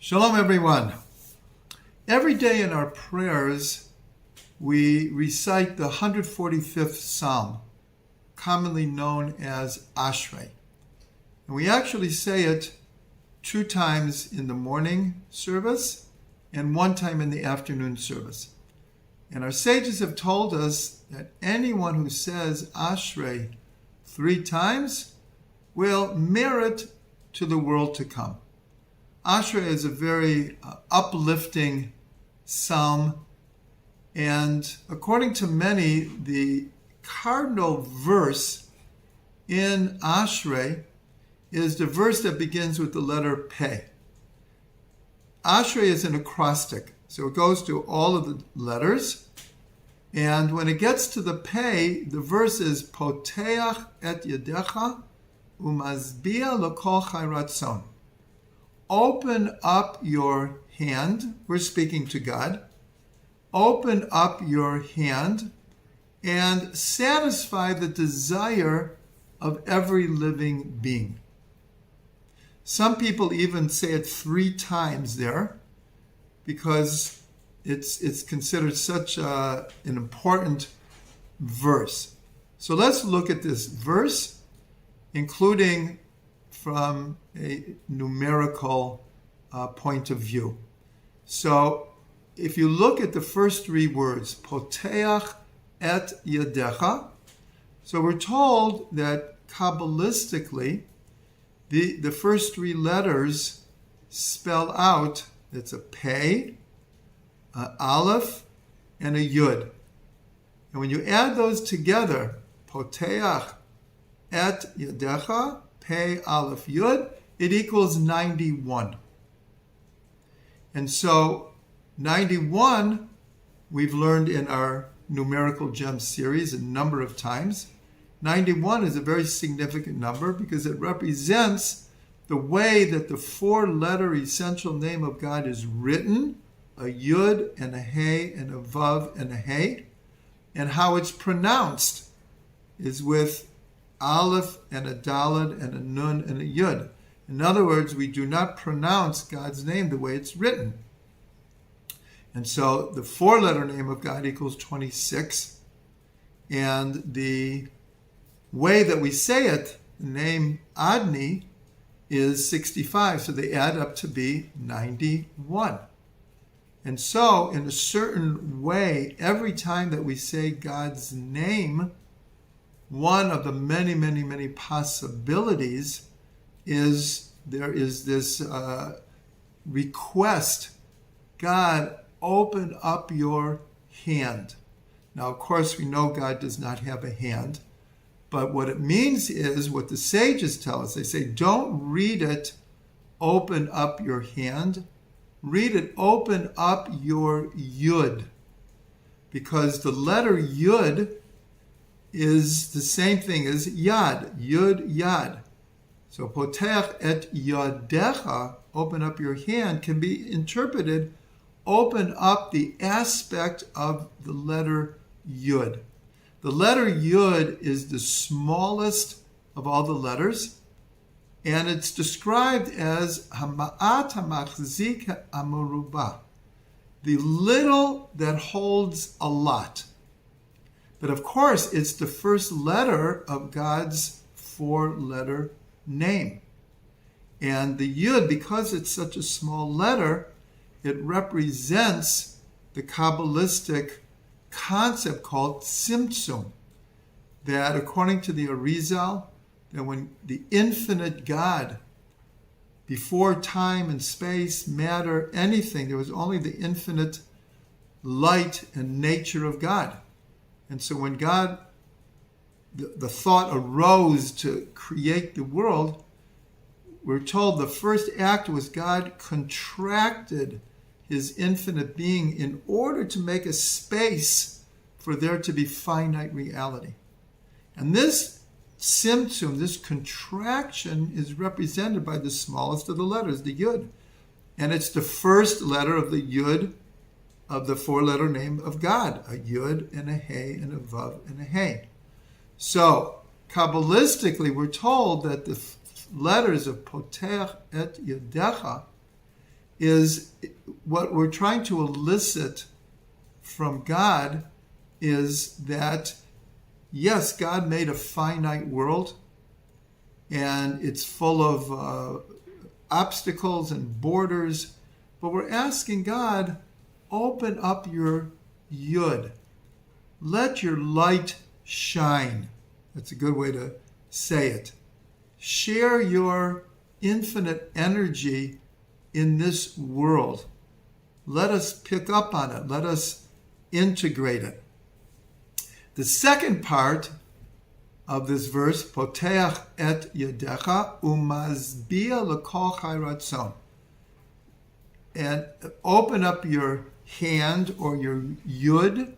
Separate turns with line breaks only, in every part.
Shalom, everyone. Every day in our prayers, we recite the 145th Psalm, commonly known as Ashrei. And we actually say it 2 times in the morning service and 1 time in the afternoon service. And our sages have told us that anyone who says Ashrei 3 times will merit to the world to come. Ashrei is a very uplifting psalm, and according to many, the cardinal verse in Ashrei is the verse that begins with the letter Pei. Ashrei is an acrostic, so it goes through all of the letters, and when it gets to the Pei, the verse is Poteach et yadecha umazbia l'kol chai ratzon. Open up your hand. We're speaking to God. Open up your hand and satisfy the desire of every living being. Some people even say it 3 times there because it's considered such an important verse. So let's look at this verse, including from a numerical point of view. So if you look at the first 3 words, Poteach et yadecha, so we're told that Kabbalistically, the first 3 letters spell out, it's a Pei, an Aleph, and a Yud. And when you add those together, Poteach et yadecha, Pei, Aleph, Yud, it equals 91. And so 91, we've learned in our Numerical Gem series a number of times. 91 is a very significant number because it represents the way that the 4-letter essential name of God is written, a Yud and a Hey and a Vav and a Hey, and how it's pronounced is with Aleph and a Daled and a Nun and a Yud. In other words, we do not pronounce God's name the way it's written. And so the 4-letter name of God equals 26. And the way that we say it, the name Adni, is 65. So they add up to be 91. And so in a certain way, every time that we say God's name, one of the many, many, many possibilities is there is this request, God, open up your hand. Now, of course, we know God does not have a hand, but what it means is what the sages tell us. They say, don't read it, open up your hand. Read it, open up your Yud, because the letter Yud is the same thing as Yad, Yud, Yad. So Poteach et yadecha, open up your hand, can be interpreted, open up the aspect of the letter Yud. The letter Yud is the smallest of all the letters, and it's described as Hama'at HaMachzik HaMeruba, the little that holds a lot. But of course, it's the first letter of God's 4-letter name. And the Yud, because it's such a small letter, it represents the Kabbalistic concept called Tzimtzum, that according to the Arizal, that when the infinite God, before time and space, matter, anything, there was only the infinite light and nature of God. And so when God, the thought arose to create the world, we're told the first act was God contracted his infinite being in order to make a space for there to be finite reality. And this Tzimtzum, this contraction, is represented by the smallest of the letters, the Yud. And it's the first letter of the Yud of the 4-letter name of God, a Yud and a Hey and a Vav and a Hey. So, Kabbalistically, we're told that the letters of Poteach et Yadecha is what we're trying to elicit from God is that, yes, God made a finite world, and it's full of obstacles and borders, but we're asking God, open up your yud. Let your light shine. That's a good way to say it. Share your infinite energy in this world. Let us pick up on it. Let us integrate it. The second part of this verse, Poteach et yadecha umazbia l'kol chai ratzon. And open up your hand or your yud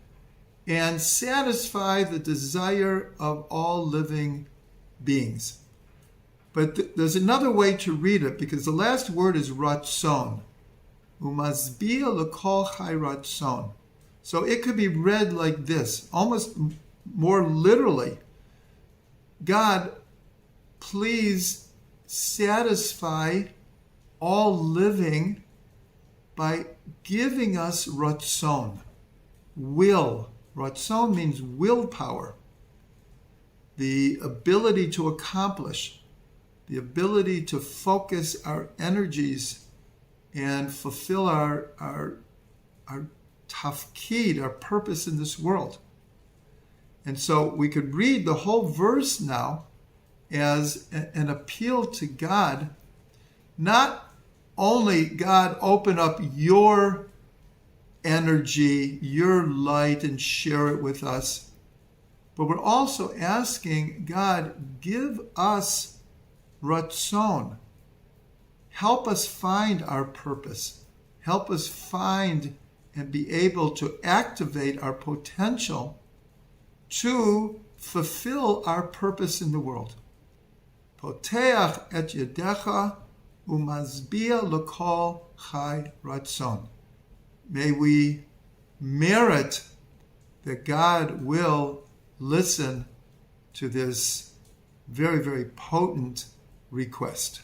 and satisfy the desire of all living beings. But there's another way to read it, because the last word is ratzon. Umazbia l'kol chai ratzon. So it could be read like this, almost more literally. God, please satisfy all living by giving us ratzon, will. Ratzon means willpower, the ability to accomplish, the ability to focus our energies and fulfill our tafkid, our purpose in this world. And so we could read the whole verse now as an appeal to God, not only God, open up your energy, your light, and share it with us, but we're also asking God, give us ratzon. Help us find our purpose. Help us find and be able to activate our potential to fulfill our purpose in the world. Poteach et yadecha umazbia l'kol chai ratzon. May we merit that God will listen to this very, very potent request.